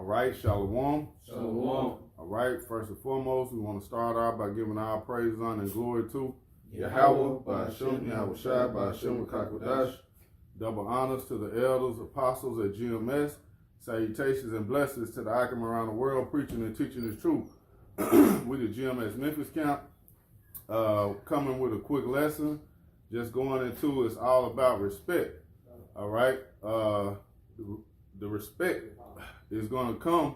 All right, Shalom. Shalom. All right, first and foremost, we want to start out by giving our praise, honor, and glory to Yahweh, by Hashem, Yahweh Shai, by Hashem, Kakwadash. Double honors to the elders, apostles at GMS. Salutations and blessings to the Akim around the world, preaching and teaching the truth. We the GMS Memphis camp, coming with a quick lesson. Just going into it's all about respect. All right, the respect is going to come.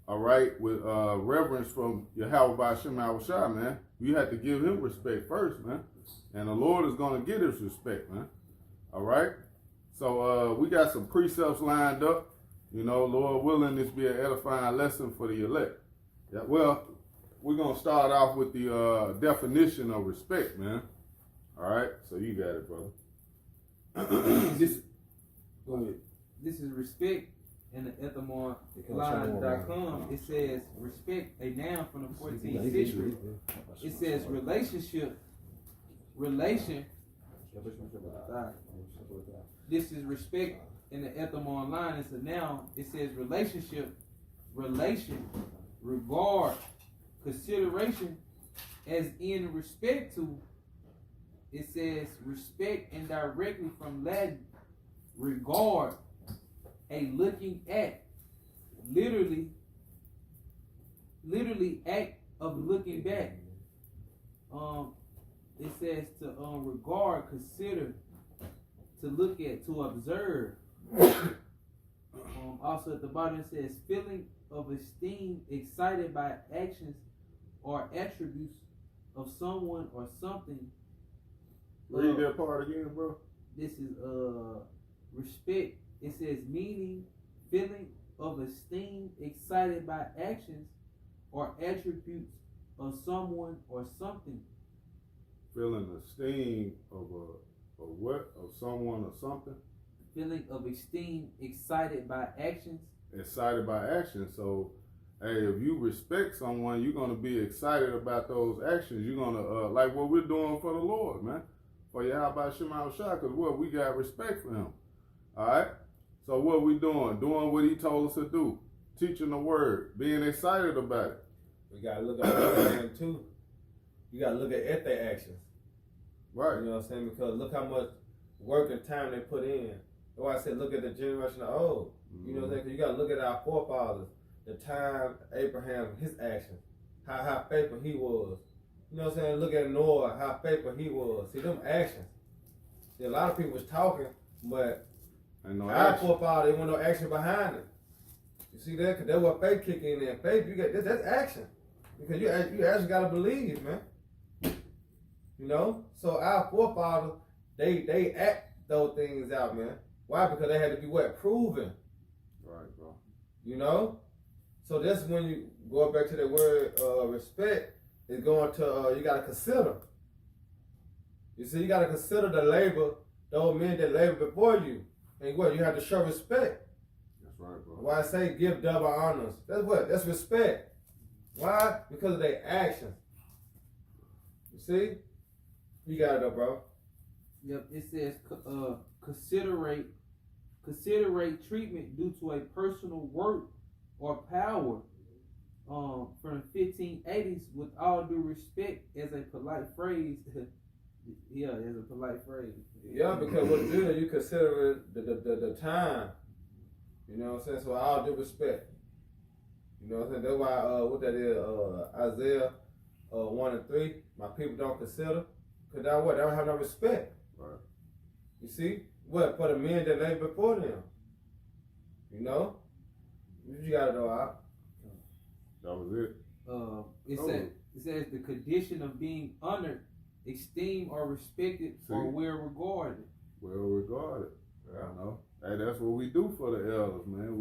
All right, with reverence from Yahweh by Hashem Yahweh Shai, man. You have to give him respect first, man. And the Lord is going to get his respect, man. All right. So we got some precepts lined up. You know, Lord willing, this be an edifying lesson for the elect. Yeah, well, we're going to start off with the definition of respect, man. All right, so you got it, brother. Go ahead. This is respect in the etymon.com. It says respect, a noun from the 14th century. It says relationship, relation. This is respect in the etymon line. It's a noun. It says relationship, relation, regard, consideration, as in respect to. It says respect and directly from Latin, regard, a looking at, literally act of looking back. It says to regard, consider, to look at, to observe. Also at the bottom it says feeling of esteem excited by actions or attributes of someone or something. Read that part again, bro. This is respect. It says meaning, feeling of esteem excited by actions or attributes of someone or something. Feeling esteem of what? Of someone or something? Feeling of esteem excited by actions. Excited by action. So, hey, if you respect someone, you're going to be excited about those actions. You're going to, like what we're doing for the Lord, man. For Yahweh Shema Shah, because what? We got respect for him. All right? So what we doing? Doing what he told us to do. Teaching the word. Being excited about it. We got to look at them too. You got to look at their actions. Right. You know what I'm saying? Because look how much work and time they put in. That's why I said look at the generation of old. You know what I'm saying? Because you got to look at our forefathers. The time Abraham, his actions. How faithful he was. You know what I'm saying? Look at Noah, how faithful he was. See, them actions. See, a lot of people was talking, but our forefathers, there wasn't no action behind it. You see that? Because that's what faith kick in there. Faith, you get that's action. Because you actually got to believe, man. You know? So our forefathers, they act those things out, man. Why? Because they had to be what? Proven. Right, bro. You know? So that's when you go back to the word respect. Is going to, you got to consider. You see, you got to consider the labor, those men that labor before you. And what? You have to show respect. That's right, bro. Why I say give double honors. That's what? That's respect. Why? Because of their actions. You see? You got it up, bro. Yep, it says considerate treatment due to a personal work or power. From the 1580s, with all due respect, as a polite phrase. Yeah, as a polite phrase. Yeah, because what you do, you consider the time. You know what I'm saying? So all due respect. You know what I'm saying? That's why what that is, Isaiah 1 and 3. My people don't consider, because that what? They don't have no respect. Right. You see? What? For the men that lay before them. You know? You gotta know out. That was it. It says the condition of being honored, esteemed, or respected, or well regarded. Well regarded. Yeah. You know. Hey, that's what we do for the elders, man.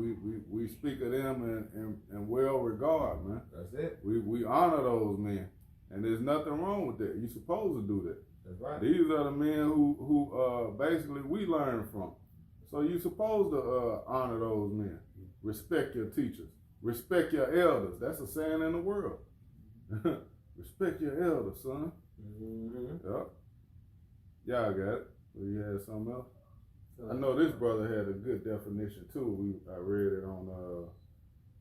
We speak of them in well regard, man. That's it. We honor those men, and there's nothing wrong with that. You're supposed to do that. That's right. These are the men who basically we learn from. So you're supposed to honor those men. Respect your teachers. Respect your elders. That's a saying in the world. Respect your elders, son. Mm-hmm. Yep. Y'all got it. Well, you had something else? I know this brother had a good definition too. I read it on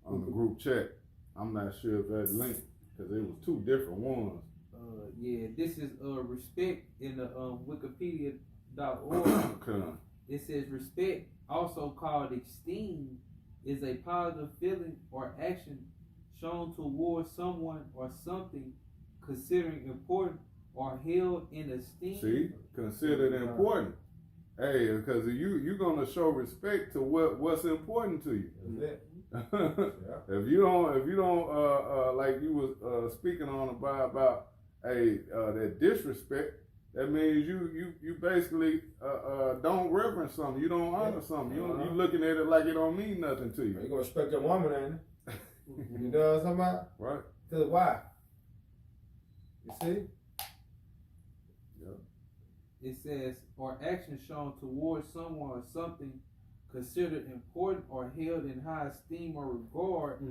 on the group chat. I'm not sure if that linked because it was two different ones. Yeah, this is respect in the Wikipedia.org. Okay. It says respect, also called esteem, is a positive feeling or action shown towards someone or something considered important or held in esteem. See, considered important. Hey, because you're gonna show respect to what's important to you. That's it. If you don't like you was speaking on about that disrespect, that means you basically don't reverence something, you don't honor something, you looking at it like it don't mean nothing to You you. gonna respect your woman, ain't it? You know what I'm talking about? Right? Cause why? You see? It says, or action shown towards someone or something considered important or held in high esteem or regard.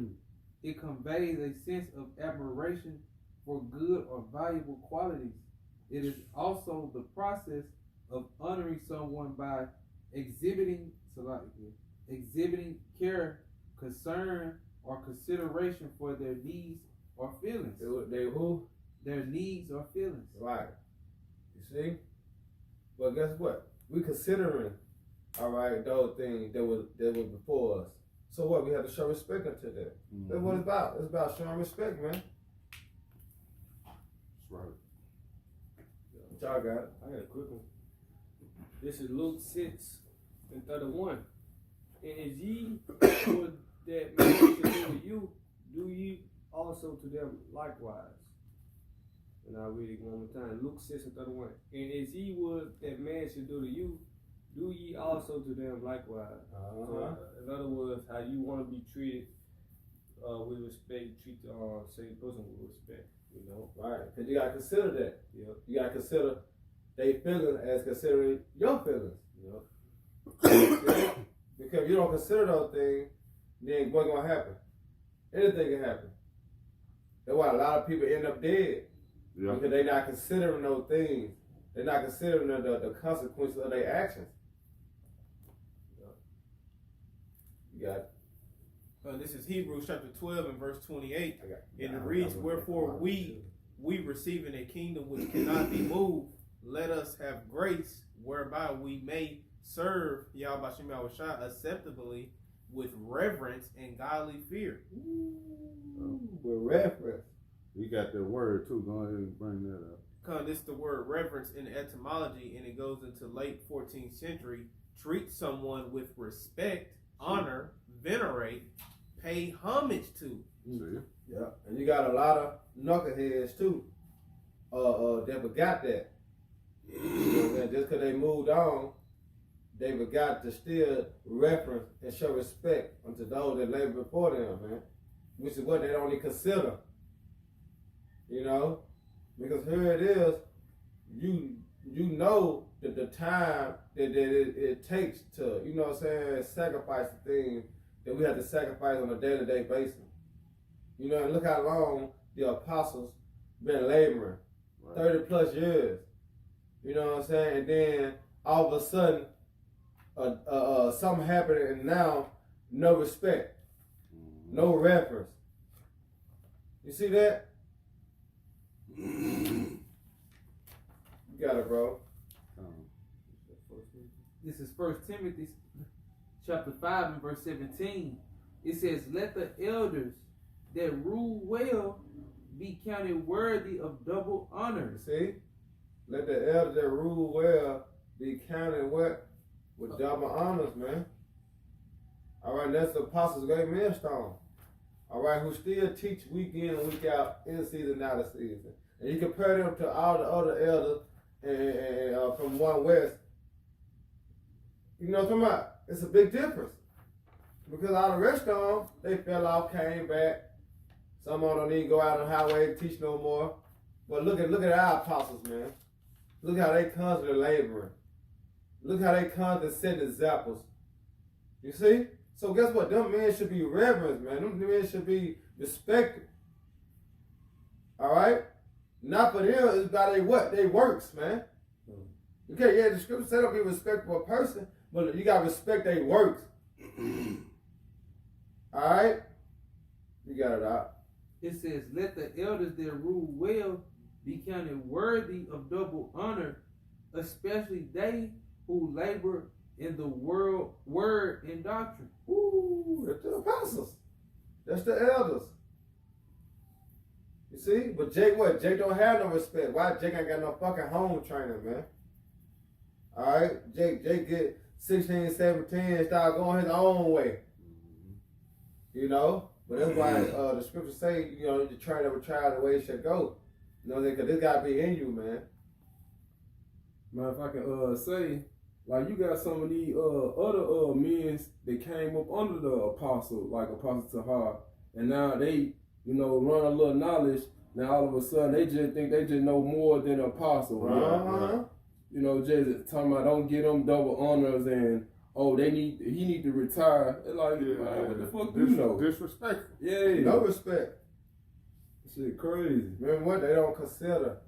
It conveys a sense of admiration for good or valuable qualities. It is also the process of honoring someone by exhibiting care, concern, or consideration for their needs or feelings. They who? Their needs or feelings. Right. You see? Well, guess what? We considering, all right, those things that was before us. So what? We have to show respect unto that. That's what it's about. It's about showing respect, man. That's right. What y'all got? I got a quick one. This is Luke 6:31. And as ye would that man should do to you, do ye also to them likewise. And I'll read it one more time. Luke 6:31. And as ye would that man should do to you, do ye also to them likewise. So, in other words, how you want to be treated with respect, treat the same person with respect. You know, Right. Because you got to consider that. Yep. You got to consider their feelings as considering your feelings. Yep. Because if you don't consider those things, then what's going to happen? Anything can happen. That's why a lot of people end up dead. Yeah. Because they're not considering those things. They're not considering the consequences of their actions. You got it. This is Hebrews chapter 12 and verse 28. And it I reads, got wherefore it. we receiving a kingdom which cannot be moved, let us have grace whereby we may serve Yahweh Shem Yahushua acceptably with reverence and godly fear. With reference. You got that word too. Go ahead and bring that up. This is the word reverence in etymology, and it goes into late 14th century. Treat someone with respect, honor, venerate, pay homage to. See? Yeah. And you got a lot of knuckleheads too. That forgot that. You know what I'm saying? Just because they moved on, they forgot to still reference and show respect unto those that labor before them, man. Which is what they don't even consider. You know? Because here it is, you know that the time that it takes to, you know what I'm saying, sacrifice the things that we have to sacrifice on a day-to-day basis. You know, and look how long the apostles been laboring. Right. 30 plus years. You know what I'm saying? And then all of a sudden, something happened and now no respect, no reference. You see that? You got it, bro. This is 1 Timothy chapter 5 and verse 17. It says, let the elders that rule well be counted worthy of double honor. You see? Let the elders that rule well be counted what? With double honors, man. All right, that's the apostles' great millstone. All right, who still teach week in and week out, in season and out of season. And you compare them to all the other elders and from One West. You know what I'm talking about? It's a big difference. Because all the rest of them, they fell off, came back. Some of them don't even go out on the highway and teach no more. But look at our apostles, man. Look how they constantly laboring. Look how they constantly setting examples. You see? So guess what? Them men should be reverenced, man. Them men should be respected. All right? Not for them, it's by their what? They works, man. Okay, yeah, the scripture said don't be respectful of a person, but you got to respect their works. All right? You got it out. It says, let the elders that rule well be counted worthy of double honor, especially they who labor in the word and doctrine. Ooh, that's the apostles. That's the elders. You see? But Jake what? Jake don't have no respect. Why Jake ain't got no fucking home training, man? Alright? Jake get 16, 17, start going his own way. You know? But that's why the scriptures say, you know, to train up a child the way it should go. You know, because this gotta be in you, man. Man, if I can say, like you got some of these other men that came up under the apostle, like Apostle Tahar, and now they, you know, run a little knowledge. Now all of a sudden they just think they just know more than the apostle. Uh-huh. You know, just talking about don't get them double honors and he need to retire. It's like, man, what the fuck do you know? Disrespectful. Yeah, No respect. shit crazy. Remember what? They don't consider.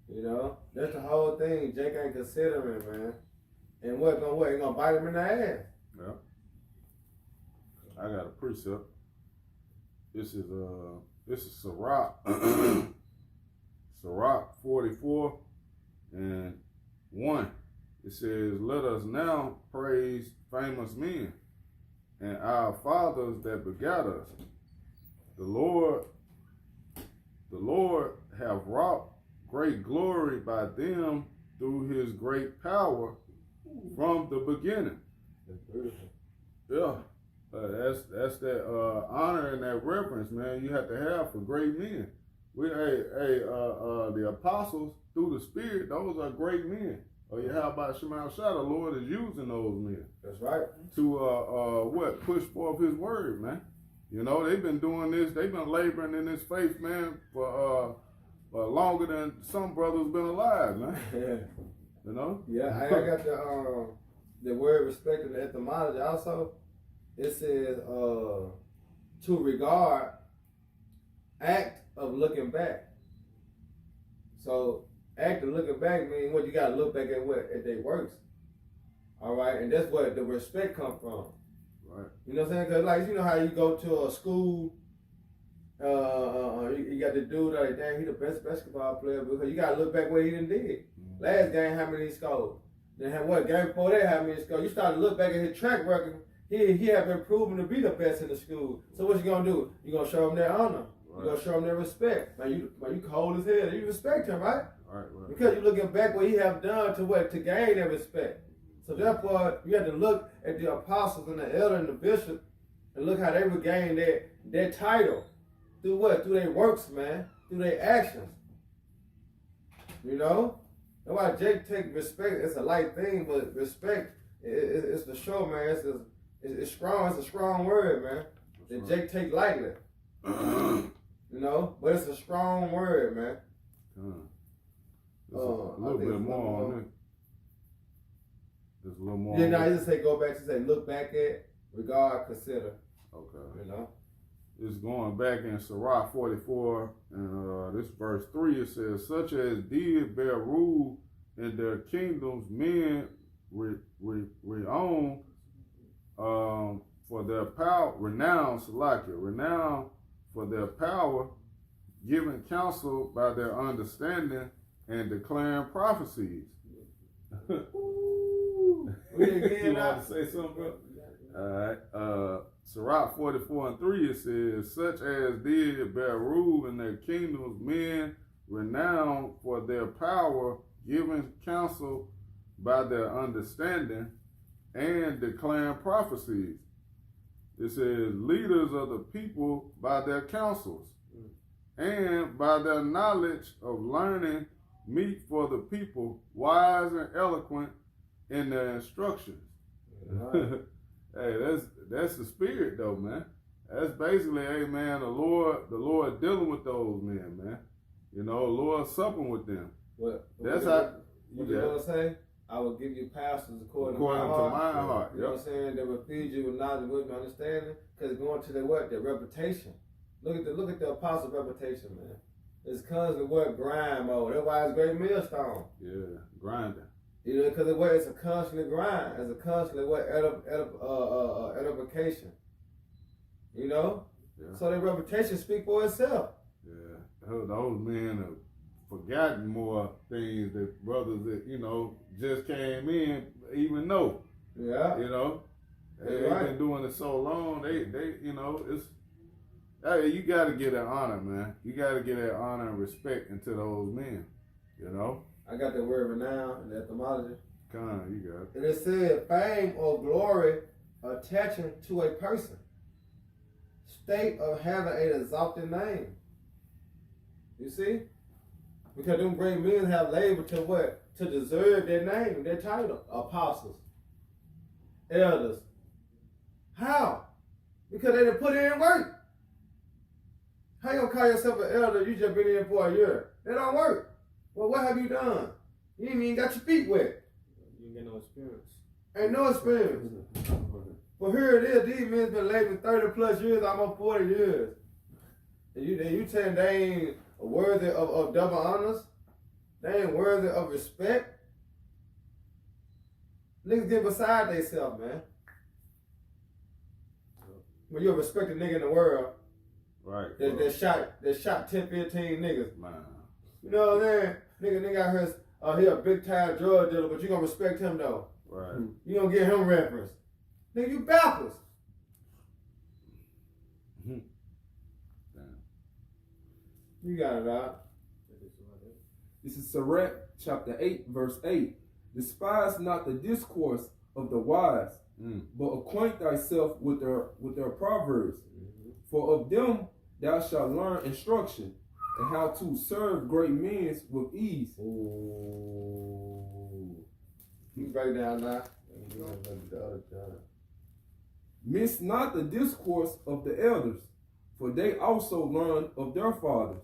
You know? That's the whole thing. Jake ain't considering, man. And what? He gonna bite him in the ass. Yeah. I got a precept. This is Sirach. Sirach 44 and 1. It says, let us now praise famous men and our fathers that begat us. The Lord have wrought great glory by them through his great power from the beginning. That's beautiful. Yeah. That's that honor and that reverence, man, you have to have for great men. The apostles through the Spirit, those are great men. Oh yeah, how about Shemal Shah? The Lord is using those men That's right. to push forth his word, man. You know, they've been doing this, they've been laboring in this faith, man, for longer than some brothers been alive, man. You know? Yeah, I got the word respect in the etymology also. It says to regard, act of looking back. So act of looking back means what you gotta look back at their works. Alright, and that's where the respect come from. Right. You know what I'm saying? Cause like you know how you go to a school, you got the dude like damn he the best basketball player because you gotta look back what he done did. Last game how many he scored? Then have what game before that how many he scored? You start to look back at his track record. He have been proven to be the best in the school. So what you gonna do? You gonna show him that honor. Right. You gonna show him that respect. Man, you cold as hell. You respect him, right? Right. Because you're looking back what he have done to gain that respect. So therefore, you have to look at the apostles and the elder and the bishop and look how they regained their title. Through what? Through their works, man. Through their actions. You know? That's why Jake take respect. It's a light thing, but respect, it's the show, man. It's strong. It's a strong word, man. That Jake take lightly. You know? But it's a strong word, man. There's a little bit more on it. There's a little more. Yeah, now you just say go back to say look back at, regard, consider. Okay. You know? It's going back in Sirach 44 and this verse 3. It says, such as did bear rule in their kingdoms, men renown for their power, renown for their power, giving counsel by their understanding and declaring prophecies. Ooh. You want to say something, bro? Alright. Sirach 44 and 3, it says, such as did bear rule in their kingdoms, men renowned for their power, giving counsel by their understanding, and declaring prophecies. It says, leaders of the people by their counsels, and by their knowledge of learning, meet for the people, wise and eloquent in their instructions. Hey, that's the spirit though, man. That's basically, hey man, the Lord dealing with those men, man. You know, Lord supping with them. What You gonna say? I will give you pastors according to my heart. You know what I'm saying? They will feed you with knowledge, wisdom, and understanding. Because it's going to their what? Their reputation. Look at the apostle's reputation, man. It's constantly what? Grind mode. That's why it's great millstone. Yeah, grinding. You know, because it's a constant grind. It's a constantly what? Edification. You know? Yeah. So their reputation speak for itself. Yeah. Those men have forgotten more things that brothers that, you know, just came in even know. Yeah. You know? They've Right. been doing it so long, they you know, hey, you gotta get that honor, man. You gotta get that honor and respect into those men. You know? I got the word renown in the etymology. Come on, you got it. And it said fame or glory attaching to a person. State of having an exalted name. You see? Because them great men have labored to what? To deserve their name, their title. Apostles. Elders. How? Because they didn't put in work. How you gonna call yourself an elder? You just been in for a year. That don't work. Well, what have you done? You ain't even got your feet wet. You ain't got no experience. Ain't no experience. But here it is, these men been laboring 30 plus years, almost 40 years. And you telling they ain't worthy of double honors? They ain't worthy of respect? Niggas get beside themselves, man. When you're a respected nigga in the world, Right. that shot 10, 15 niggas. Man. You know what I'm saying? Nigga out here, he a big time drug dealer, but you gonna respect him though. Right. You gonna give him reference. Nigga, you backwards. Damn. You got it out. This is Sirach chapter 8, verse 8. Despise not the discourse of the wise, but acquaint thyself with their proverbs. For of them thou shalt learn instruction, and how to serve great men with ease. Ooh. You break down now. Miss not the discourse of the elders, for they also learn of their fathers,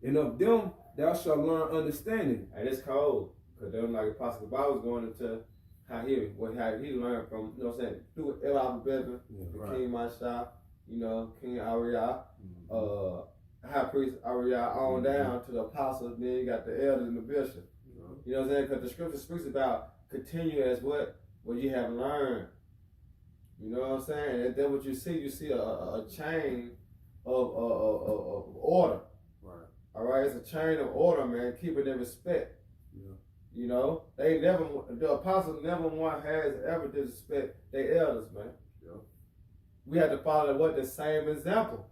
and of them thou shalt learn understanding. And it's cold. Because them like Apostle Bob was going into how he learned from, you know what I'm saying, through El Abba, the right. King Mashah, you know, King Ariah, High Priest Ariah, on down to the apostles, then you got the elders and the bishop. You know what I'm saying? Because the scripture speaks about continue as what you have learned. You know what I'm saying? And then what you see a chain of order. Right. All right, it's a chain of order, man. Keep it in respect. You know, the apostles never one has ever disrespect their elders, man. Yeah. We have to follow the same example.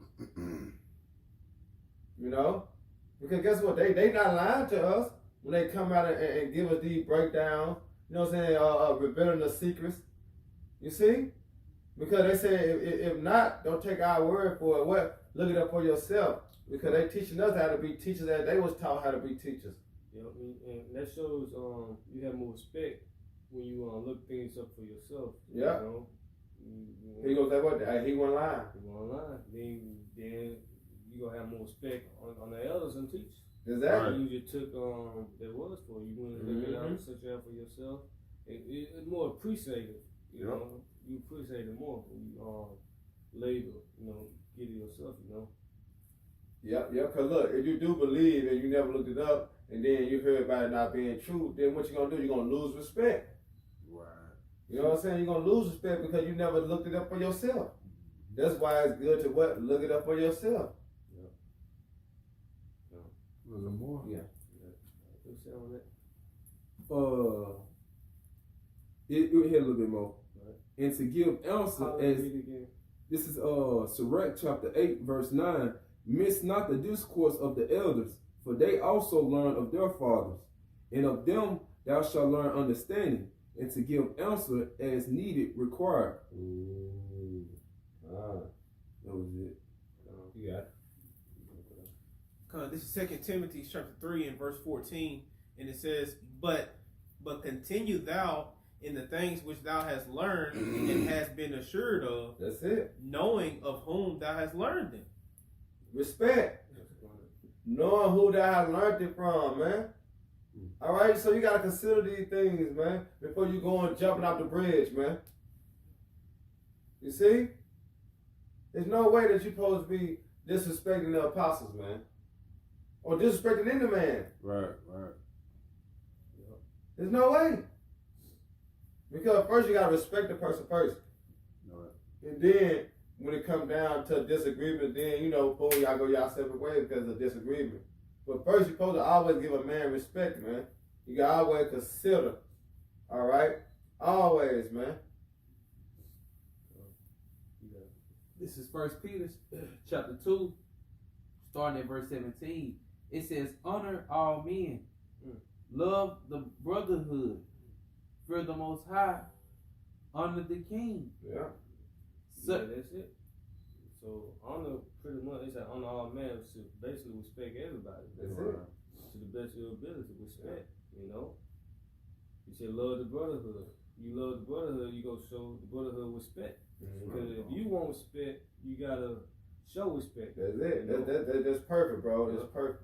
You know, because guess what? They not lying to us when they come out and give us these breakdowns. You know what I'm saying? Revealing the secrets. You see? Because they say if not, don't take our word for it. What? Look it up for yourself. Because they teaching us how to be teachers, that they was taught how to be teachers. You know, and that shows you have more respect when you look things up for yourself. Yeah. You know? He goes that what? He went lying. You go online, then you gonna have more respect on the elders and teachers. Exactly. You just took that was for you. You went and look it out, search it out for yourself. It's more appreciated. You know, you appreciate it more when you labor. You know, get it yourself. You know. Yep. Cause look, if you do believe and you never looked it up, and then you heard about it not being true, then what you gonna do? You're gonna lose respect. Right. You know what I'm saying? You're gonna lose respect because you never looked it up for yourself. That's why it's good to look it up for yourself. A little more. Yeah. What's that on that? It hit a little bit more. Right. And to give answer How as read it again? this is Sirach chapter 8, verse 9. Miss not the discourse of the elders, for they also learn of their fathers, and of them thou shalt learn understanding, and to give answer as needed required. Ooh. That was it. You got it. This is 2 Timothy chapter 3 and verse 14, and it says, But continue thou in the things which thou hast learned and hast been assured of, That's it. knowing of whom thou hast learned them. Respect. Knowing who thou hast learned it from, man. All right, so you gotta consider these things, man, before you go and jumping off the bridge, man. You see? There's no way that you're supposed to be disrespecting the apostles, man, or disrespecting any man. Right. There's no way. Because first you gotta respect the person first, Right. and then when it come down to disagreement, then boom, y'all go y'all separate ways because of disagreement. But first, you're supposed to always give a man respect, man. You gotta always consider. All right, always, man. This is First Peter chapter 2, starting at verse 17. It says, honor all men, love the brotherhood, fear the Most High, honor the king. Yeah. So, Yeah, that's it. So honor, pretty much, they say honor all men, should basically respect everybody. That's it. To the best of your ability, respect. You know, you said love the brotherhood. You love the brotherhood, you go show the brotherhood respect. Because if you want respect, you gotta show respect. That's it. You know? That's perfect, bro. That's perfect.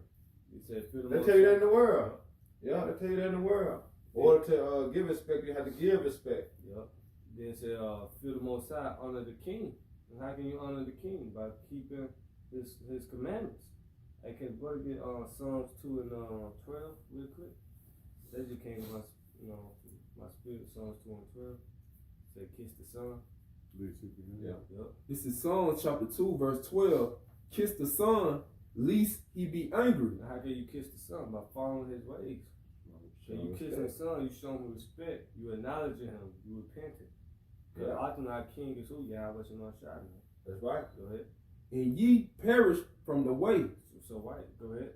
You said fear the They Most tell you that in High. the world. Yeah, they tell you that in the world. In order to give respect, you have to give respect. Yep. Then it said fear the Most High, honor the king. And how can you honor the king? By keeping his commandments. I can brother get Psalms 2 and 12 real quick. That just came to my spirit, Psalms 2 and 12. Say kiss the son. Yeah. Yep. This is Psalms chapter 2, verse 12. Kiss the son, lest he be angry. Now, how can you kiss the son? By following his ways. So you kissing the son, you show him respect. You acknowledging him. You repenting. Because often our king is who? Yahweh Shemashah. That's right. Go ahead. And ye perish from the way. So white. Go ahead.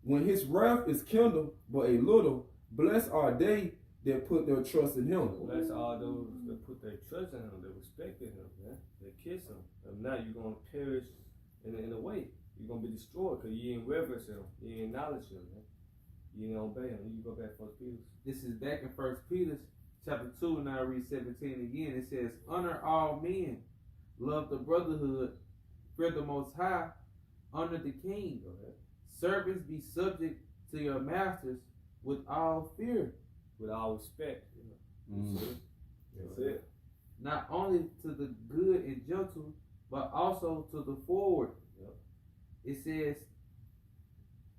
When his wrath is kindled but a little, blessed are they that put their trust in him. Bless all those that put their trust in him, that respected him, man. That kiss him. If not, you're going to perish in a way. You're going to be destroyed because you ain't reverence him. You ain't acknowledge him, man. You ain't obey him. You go back to 1 Peter. this is back in First Peter chapter 2, and I read 17 again. It says, honor all men, love the brotherhood, fear the Most High, honor the king. Go ahead. Servants, be subject to your masters with all fear, With all respect. That's it. not only to the good and gentle, but also to the forward. Yep. It says,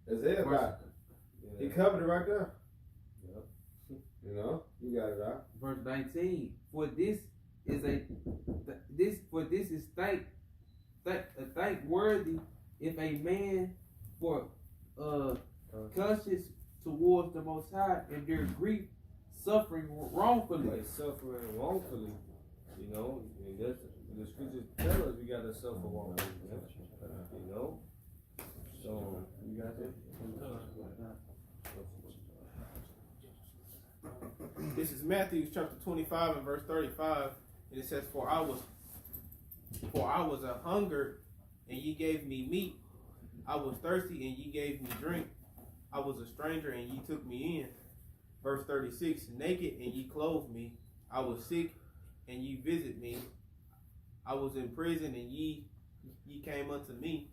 That's it, right? Yeah. He covered it right there. Yep. You got it right. verse 19, for this is thankworthy if a man for conscience towards the Most High and their grief suffering wrongfully. Like suffering wrongfully, and that's the scriptures tell us we gotta suffer wrongfully, So you got that? This is Matthew chapter 25 and verse 35. And it says, For I was a hungered, and ye gave me meat. I was thirsty, and ye gave me drink. I was a stranger, and ye took me in. Verse 36, naked, and ye clothed me. I was sick, and ye visited me. I was in prison, and ye came unto me.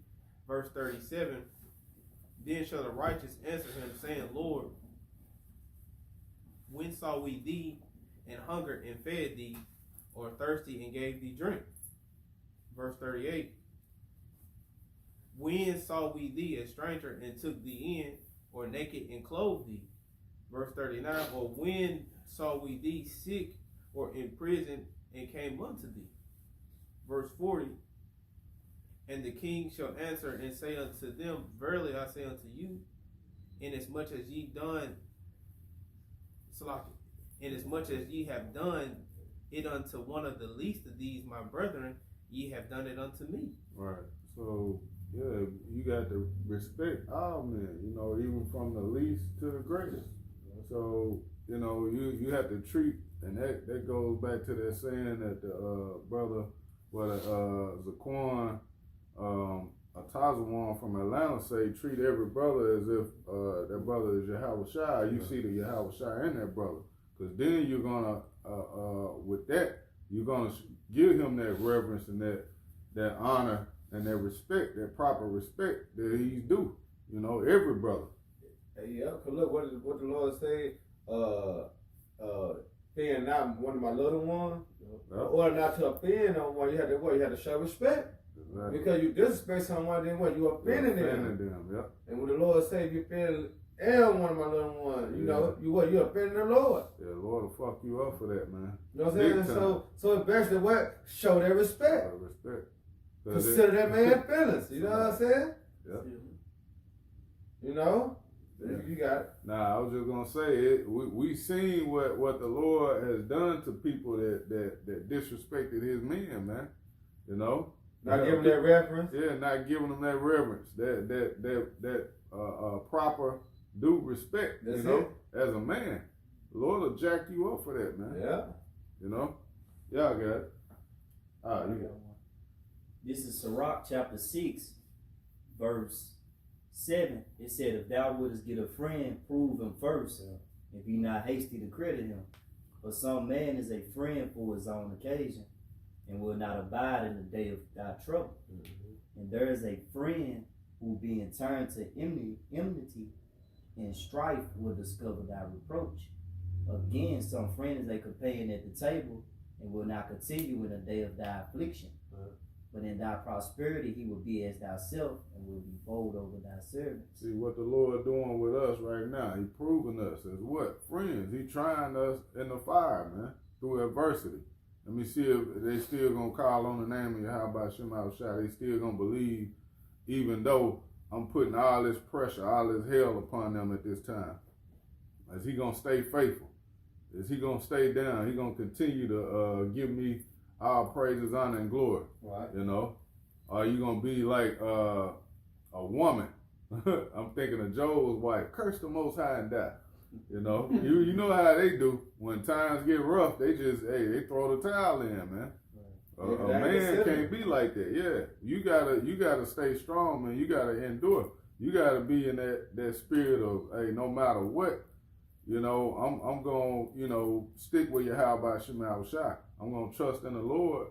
Verse 37, then shall the righteous answer him, saying, Lord, when saw we thee and hungered and fed thee, or thirsty and gave thee drink? Verse 38, when saw we thee a stranger and took thee in, or naked and clothed thee? Verse 39, or when saw we thee sick or in prison and came unto thee? Verse 40, and the king shall answer and say unto them, verily I say unto you, inasmuch as ye have done it unto one of the least of these my brethren, ye have done it unto me. Right. So yeah, you got to respect all men, even from the least to the greatest. So, you have to treat, and that goes back to that saying that the brother, Zaquan Atazawan from Atlanta say, treat every brother as if that brother is Yahweh Shai. You see the Yahweh Shai in that brother. Because then you're going to, with that, you're going to give him that reverence and that honor and that respect, that proper respect that he's due. Every brother. Hey, yeah, cause look what the Lord say. Offend not one of my little ones, or not to offend on one. You had to show respect. Exactly. Because you disrespect someone, then what? You offending them. Yep. And when the Lord say, if you offend one of my little ones, you offending the Lord. Yeah, the Lord will fuck you up for that, man. You know what I'm saying? Big time. So it's best to what? Show their respect. Respect. consider that man feelings. You know what I'm saying? Yeah. You know? Yeah. You got it. Nah, I was just gonna say it. We seen what the Lord has done to people that disrespected His men, man. You know, Not giving that reference. yeah, not giving them that reverence, that proper due respect. That's you know, it. as a man, the Lord will jack you up for that, man. Yeah. You know, y'all got it. All right, you got it. This is Sirach chapter 6, verse 7. It said, if thou wouldest get a friend, prove him first, and be not hasty to credit him. For some man is a friend for his own occasion, and will not abide in the day of thy trouble. And there is a friend who being turned to enmity and strife will discover thy reproach. Again, some friend is a companion at the table, and will not continue in the day of thy affliction. But in thy prosperity he will be as thyself, and will be bold over thy servants. See what the Lord doing with us right now. He proving us as what? Friends. He trying us in the fire, man, through adversity. Let me see if they still gonna call on the name of Yahweh Shem Shah. They still gonna believe, even though I'm putting all this pressure, all this hell upon them at this time. Is he gonna stay faithful? Is he gonna stay down? He gonna continue to give me all praises, honor, and glory. Right. You know? Are you gonna be like a woman? I'm thinking of Job's wife. Curse the Most High and die. You know? you know how they do. When times get rough, they just, they throw the towel in, man. A man can't be like that. Yeah. You gotta stay strong, man. You gotta endure. You gotta be in that spirit of, hey, no matter what, you know, I'm gonna, you know, stick with Yahweh Shema Shai. I'm gonna trust in the Lord,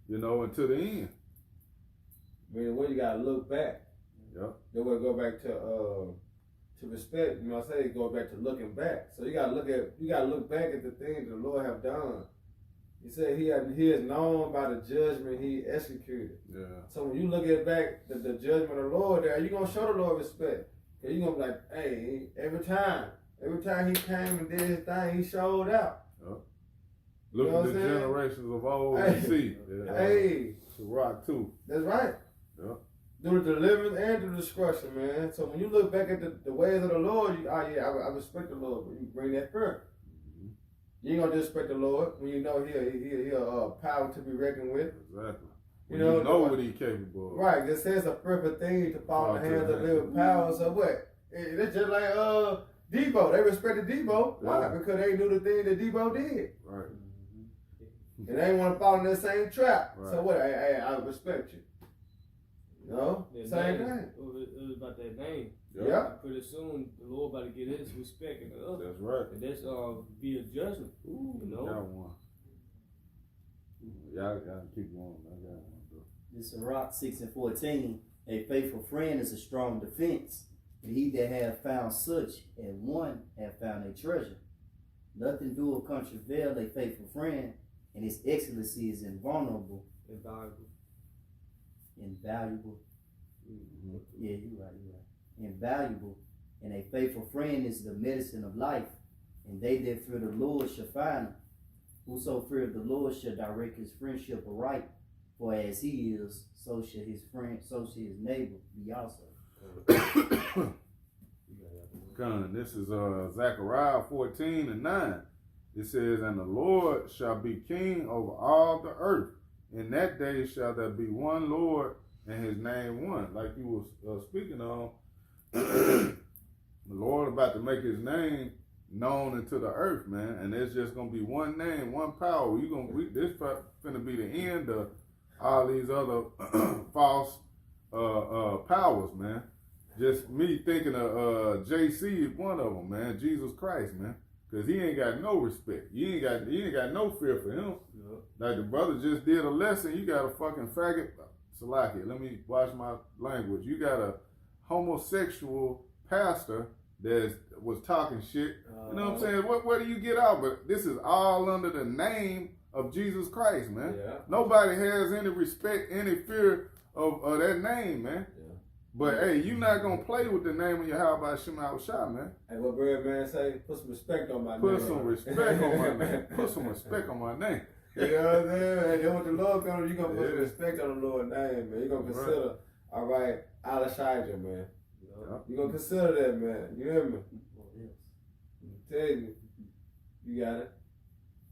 you know, until the end. I mean, when you gotta look back. Yep. Then we'll go back to respect. You know what I'm saying? Go back to looking back. So you gotta look back at the things the Lord have done. He said he is known by the judgment he executed. Yeah. So when you look at back the judgment of the Lord there, you're gonna show the Lord respect. Cause you're gonna be like, hey, every time he came and did his thing, he showed out. Yep. Look You know at what the I'm saying? generations of old Hey. and see. Hey, Sirach too. that's right. Yep. Do the deliverance and the destruction, man. So when you look back at the ways of the Lord, I respect the Lord, but you bring that first. You ain't gonna disrespect the Lord when you know he'll power to be reckoned with. Exactly. You When know what he's capable of. Right, it says a perfect thing to fall in the hands of living power. So what? It's just like Debo. They respected Debo. Why? Yeah. Because they knew the thing that Debo did. Right. And they ain't want to fall in that same trap. Right. So what? Hey, I respect you. You know? That Same name, thing. It was about that name. Yep. Yeah. Pretty soon the Lord about to get his respect in the other. That's right. And that's be a judgment. Ooh, You know? Got one. Y'all keep going. I got one, bro. This is Sirach 6 and 14. A faithful friend is a strong defense, and he that hath found such and one hath found a treasure. Nothing doeth contravail a faithful friend, and his excellency is invulnerable, Invaluable. invaluable. Yeah, you're right. Invaluable, and a faithful friend is the medicine of life, and they that fear the Lord shall find him. Whoso feareth the Lord shall direct his friendship aright, for as he is, so shall his friend, so shall his neighbor be also. This is Zechariah 14 and 9. It says, and the Lord shall be king over all the earth. In that day shall there be one Lord, and his name one. Like you was speaking on, the Lord about to make his name known into the earth, man. And there's just gonna be one name, one power. This finna be the end of all these other false powers, man. Just me thinking of JC is one of them, man. Jesus Christ, man. Cause he ain't got no respect. You ain't got no fear for him. Yep. Like the brother just did a lesson. You got a fucking faggot. Salaki, let me watch my language. You got a homosexual pastor that was talking shit. You know what I'm saying? Where do you get out? But this is all under the name of Jesus Christ, man. Yeah. Nobody has any respect, any fear of that name, man. Yeah. But hey, you not gonna play with the name of Yahweh Shema Shah, man. Hey, what Bread Man say? Put some respect on my name. Put some respect on my name. Put some respect on my name. You know what I'm saying? And then when the Lord comes, you're gonna put some Yeah. respect on the Lord's name, man. You're gonna Right. consider, all right, Alashija, man. Yeah. You're gonna consider that, man. You hear me? Tell you. You got it.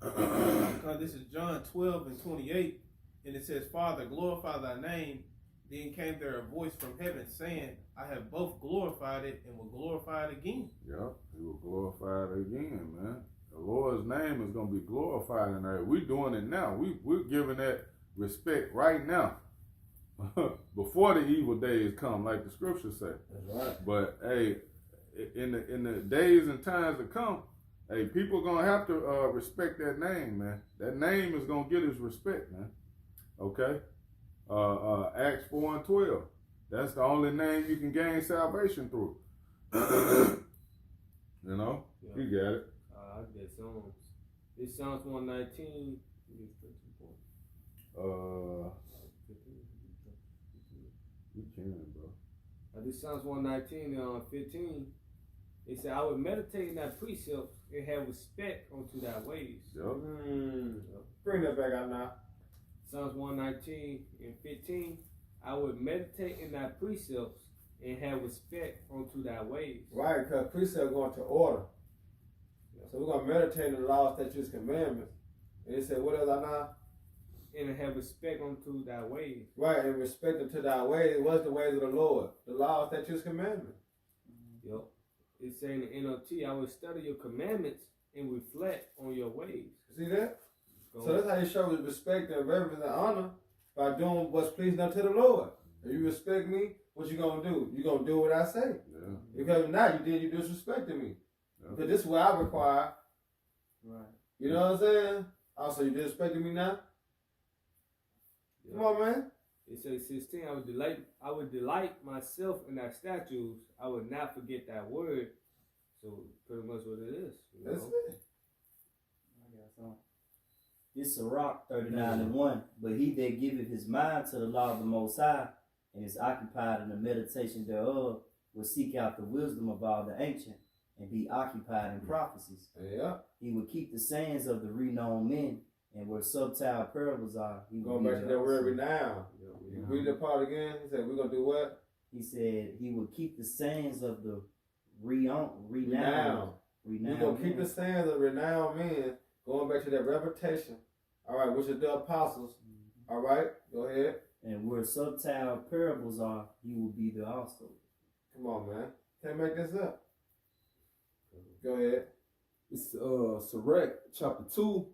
Because this is John 12 and 28, and it says, Father, glorify thy name. Then came there a voice from heaven saying, I have both glorified it and will glorify it again. Yep, he will glorify it again, man. The Lord's name is going to be glorified in there. We're doing it now. We're giving that respect right now. Before the evil days come, like the scriptures say. That's right. But hey, in the days and times to come, hey, people gonna have to respect that name, man. That name is gonna get his respect, man. Okay? Acts 4 and 12. That's the only name you can gain salvation through. You know? Yeah. You got it. I get Psalms. This Psalms 119. You can, bro. This Psalms 119 15. It said, I would meditate in thy precepts and have respect unto thy ways. Yep. Bring that back out now. Psalms 119 and 15. I would meditate in thy precepts and have respect unto thy ways. Right, because precept going to order. So we're gonna meditate in the law, statutes, commandments. And it said, what else I now? And have respect unto thy ways. Right, and respect unto thy ways. What's the ways of the Lord? The law, statutes, commandments. Yep. It's saying in NLT, I will study your commandments and reflect on your ways. See that? Go So that's how you show respect and reverence and honor, by doing what's pleasing unto the Lord. If you respect me, what you gonna do? You gonna do what I say. Yeah. Because now you disrespecting me. Yeah. Because this is what I require. Right. You know what I'm saying? Also, you disrespecting me now? Yeah. Come on, man. It says 16, I would delight myself in thy statutes. I would not forget thy word. So pretty much what it is. You That's know? it. I got some. This Sirach 39 and 1. But he that giveth his mind to the law of the Most High and is occupied in the meditation thereof will seek out the wisdom of all the ancient and be occupied in prophecies. Yeah. He will keep the sayings of the renowned men, and where subtile parables are, he will Going be back to there that word also. renown. You read that part again? He said, we're going to do what? He said he will keep the sayings of the renowned. You're going to keep the sayings of renowned men, going back to that reputation. All right, which is the apostles. All right, go ahead. And where subtile parables are, he will be there also. Come on, man. Can't make this up. Go ahead. It's Sirach chapter 2,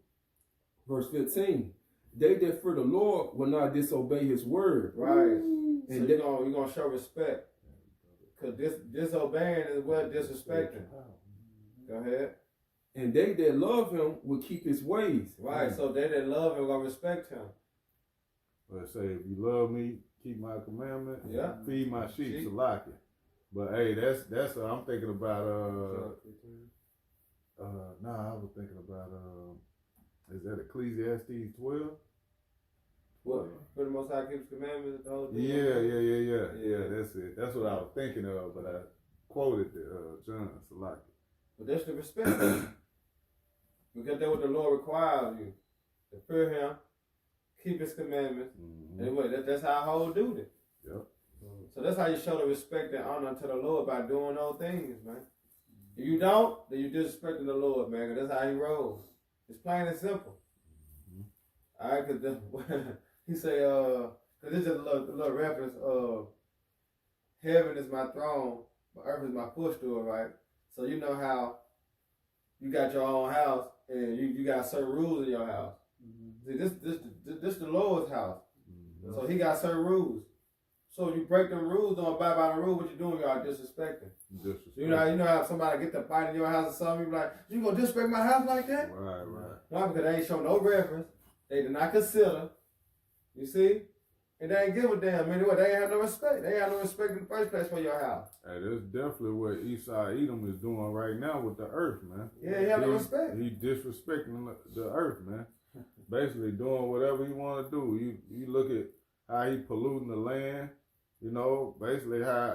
verse 15. They that fear the Lord will not disobey his word. Right. And So you're gonna show respect. Because disobeying is what disrespecting. Go ahead. And they that love him will keep his ways. Right, so they that love him gonna respect him. Let's say, if you love me, keep my commandment, Yeah. feed my sheep, Sheep. so like it. But hey, that's I'm thinking about I was thinking about is that Ecclesiastes 12? What? For the Most High keeps commandments, the whole thing. Yeah. That's it. That's what I was thinking of, but I quoted the John Salaki. But that's the respect. Because that's what the Lord requires of you. To fear him, keep his commandments. Mm-hmm. And what? That's how whole duty. Yep. So that's how you show the respect and honor to the Lord, by doing those things, man. If you don't, then you disrespecting the Lord, man. 'Cause that's how he rolls. It's plain and simple. All right, because he say, because this is a little reference of heaven is my throne, but earth is my footstool, right? So you know how you got your own house and you got certain rules in your house. See, this the Lord's house. So he got certain rules. So if you break them rules, don't abide by the rule, what you doing? You are disrespecting. You know how somebody get to fight in your house or something, you be like, you gonna disrespect my house like that? Right. Why? Because they ain't show no reference. They did not consider. You see? And they ain't give a damn. I mean, what? They ain't have no respect. They ain't have no respect in the first place for your house. Hey, that's definitely what Esau Edom is doing right now with the earth, man. Yeah, he have no respect. He disrespecting the earth, man. Basically doing whatever he want to do. You look at how he polluting the land. You know, basically how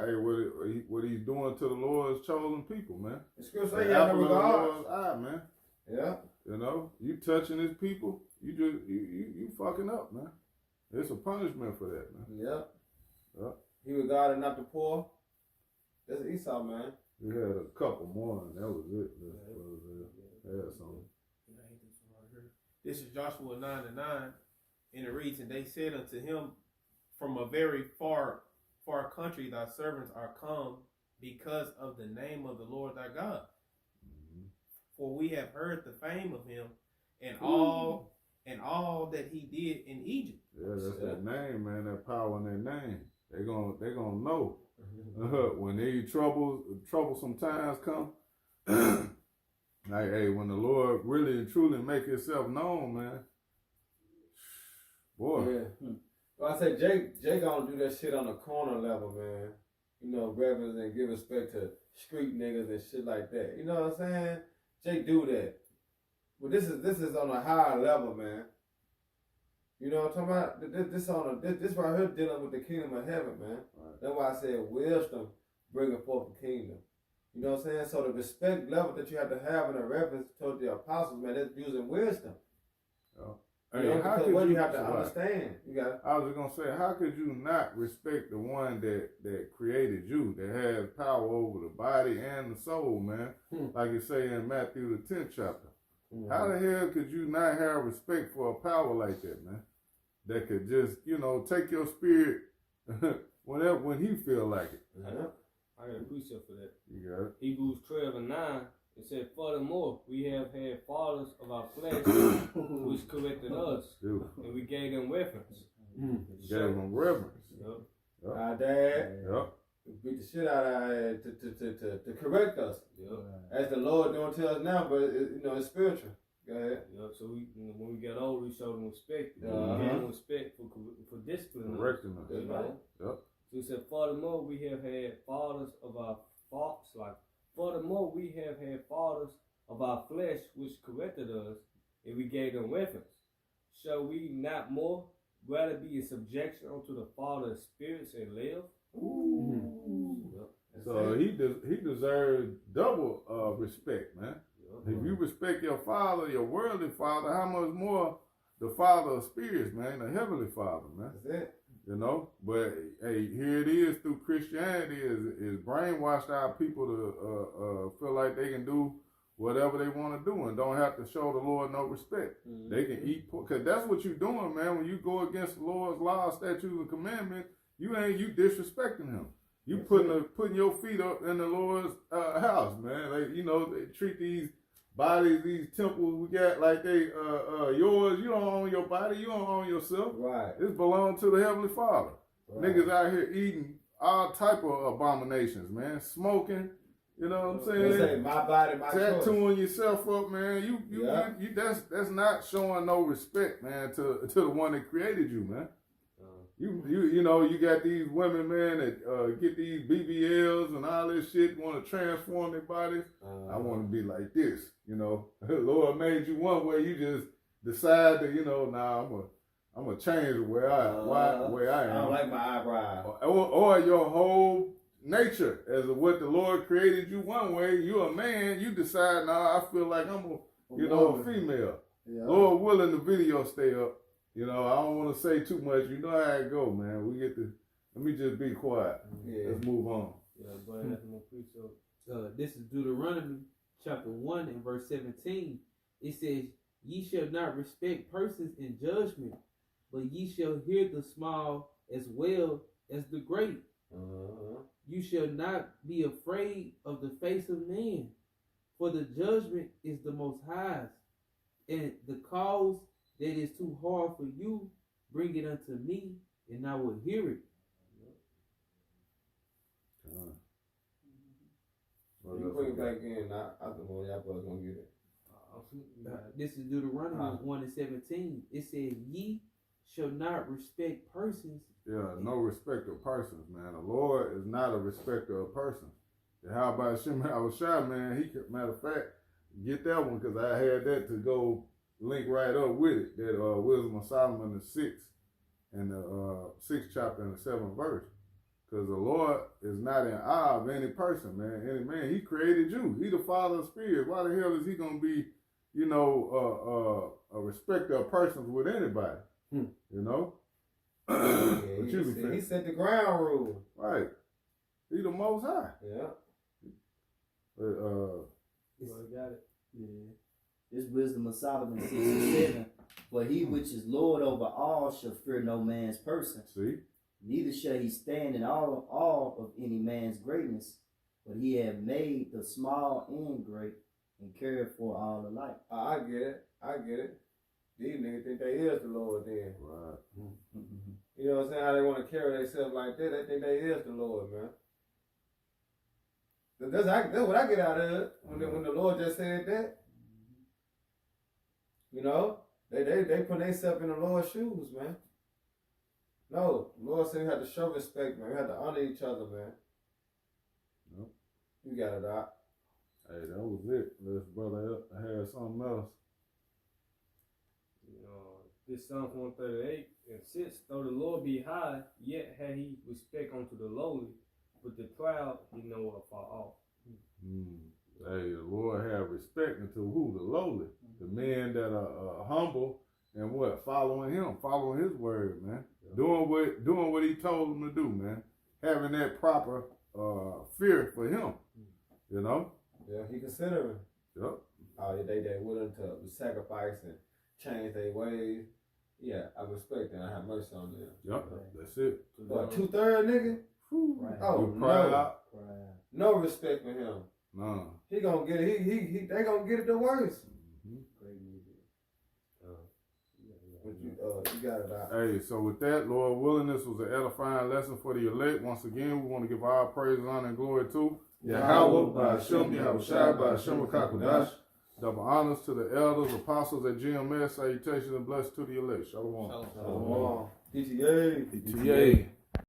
what he's doing to the Lord's chosen people, man. The scripture say The he have no apple of the regard. Lord's eye, man. Yeah. You know, you touching his people, you fucking up, man. It's a punishment for that, man. Yep. Yep. He was God and not the poor. That's Esau, man. We had a couple more, and that was it. Had some. This is Joshua 9:9, and it reads, and they said unto him, from a very far country thy servants are come because of the name of the Lord thy God. Mm-hmm. For we have heard the fame of him and all that he did in Egypt. Yeah, that's that name, man. That power in that name. They gonna know when these troublesome times come. Like, hey, when the Lord really and truly make Himself known, man. Boy. Yeah. Well, I say Jay gonna do that shit on the corner level, man. You know, reverence and give respect to street niggas and shit like that. You know what I'm saying? Jay do that. But this is on a higher level, man. You know what I'm talking about? This right here dealing with the kingdom of heaven, man. Right. That's why I said wisdom bringing forth the kingdom. You know what I'm saying? So the respect level that you have to have in a reference toward the apostles, man, that's using wisdom. Hey, You know, how because could what you you have to right. understand. You got I was just gonna say, how could you not respect the one that created you, that has power over the body and the soul, man? Like it say in Matthew the 10th chapter. How the hell could you not have respect for a power like that, man? That could just, take your spirit when he feel like it. Yeah. I got a precept for that. You got it. Hebrews 12:9. It said, furthermore, we have had fathers of our flesh which corrected us, Dude, and we gave them reference. gave him reverence. Yup. Our dad Yep. beat the shit out of our head to correct us. Yup. As the Lord don't tell us now, but it's spiritual. Go ahead. Yup. So when we got older, we showed them respect. We Uh-huh. gave them respect for disciplining us. Correcting us. You know? Yep. So he said, furthermore, we have had fathers of our faults, furthermore, we have had fathers of our flesh which corrected us, and we gave them reference. Shall we not more rather be in subjection unto the Father of spirits and live? Yup. So he deserves double respect, man. Yup. If you respect your father, your worldly father, how much more the Father of spirits, man, the heavenly Father, man. That's it. But hey, here it is through Christianity is brainwashed our people to feel like they can do whatever they want to do and don't have to show the Lord no respect. Mm-hmm. They can eat because that's what you're doing, man. When you go against the Lord's law, statutes, and commandments, you disrespecting Him. You putting your feet up in the Lord's house, man. Like they treat these bodies, these temples we got like they yours. You don't own your body. You don't own yourself. Right. It belongs to the Heavenly Father. Right. Niggas out here eating all type of abominations, man. Smoking, you know what I'm They say saying? my body, my choice. Tattooing yourself up, man. You that's not showing no respect, man, to the one that created you, man. You got these women, man, that get these BBLs and all this shit, want to transform their bodies. I want to be like this, Lord made you one way, you just decide to, I'm gonna change the way I am. I don't like my eyebrow. Or your whole nature as of what the Lord created you one way. You're a man. You decide, I feel like I'm a female. Yeah. Lord willing, the video stay up. I don't want to say too much. You know how it go, man. Let me just be quiet. Yeah. Let's move on. Yeah, but that's my precept. This is Deuteronomy chapter 1 and verse 17. It says, ye shall not respect persons in judgment, but ye shall hear the small as well as the great. You shall not be afraid of the face of man, for the judgment is the Most High's, and the cause that is too hard for you, bring it unto me, and I will hear it. You bring it back in. I think y'all boys gonna get it. This is Deuteronomy 1 and 17. It says, ye shall not respect persons. Yeah, no respect of persons, man. The Lord is not a respecter of persons. How about Shimon Awashai, man? He could, matter of fact, get that one because I had that to go link right up with it. That Wisdom of Solomon, the 6th and the 6th chapter and the 7th verse. Because the Lord is not in awe of any person, man. Any man. He created you. He the Father of spirits. Why the hell is he going to be, you know, a respecter of persons with anybody. You know? Yeah, What you be he thinking? set the ground rule. Right. He the most high. Yeah. But, You got it. Yeah. This wisdom of Solomon 6 and 7. For he which is Lord over all shall fear no man's person, see? neither shall he stand in awe of any man's greatness, but he have made the small and great, and cared for all alike. I get it. I get it. These niggas think they is the Lord then. Right. You know what I'm saying? How they want to carry themselves like that. They think they is the Lord, man. That's what I get out of it. When the Lord just said that. You know? They put themselves in the Lord's shoes, man. No, the Lord said we have to show respect, man. We have to honor each other, man. Yep. You got it out. Hey, that was it. This brother had something else. You know, this Psalm 138 and 6, though the Lord be high, yet had he respect unto the lowly, but the proud he know afar off. Hey, the Lord have respect unto who? The lowly. The men that are humble and what? Following him, following his word, man. Doing what he told them to do, man. Having that proper fear for him. You know? Yeah, he considering. Yep. Oh, they willing to sacrifice and change their ways. Yeah, I respect that. I have mercy on them. Yep. That's it. But 2/3 nigga? Right. Oh, You proud? no. No respect for him. No. He gonna get it. They gonna get it the worst. But you got it out. Hey, so with that, Lord willing, this was an edifying lesson for the elect. Once again, we want to give our praise, honor, and glory to Yahweh, by Hashem, Yahushua, by Hashem, Kakodash. Double honors to the elders, apostles at GMS. Salutations and blessings to the elect. Shalom. PTA. PTA.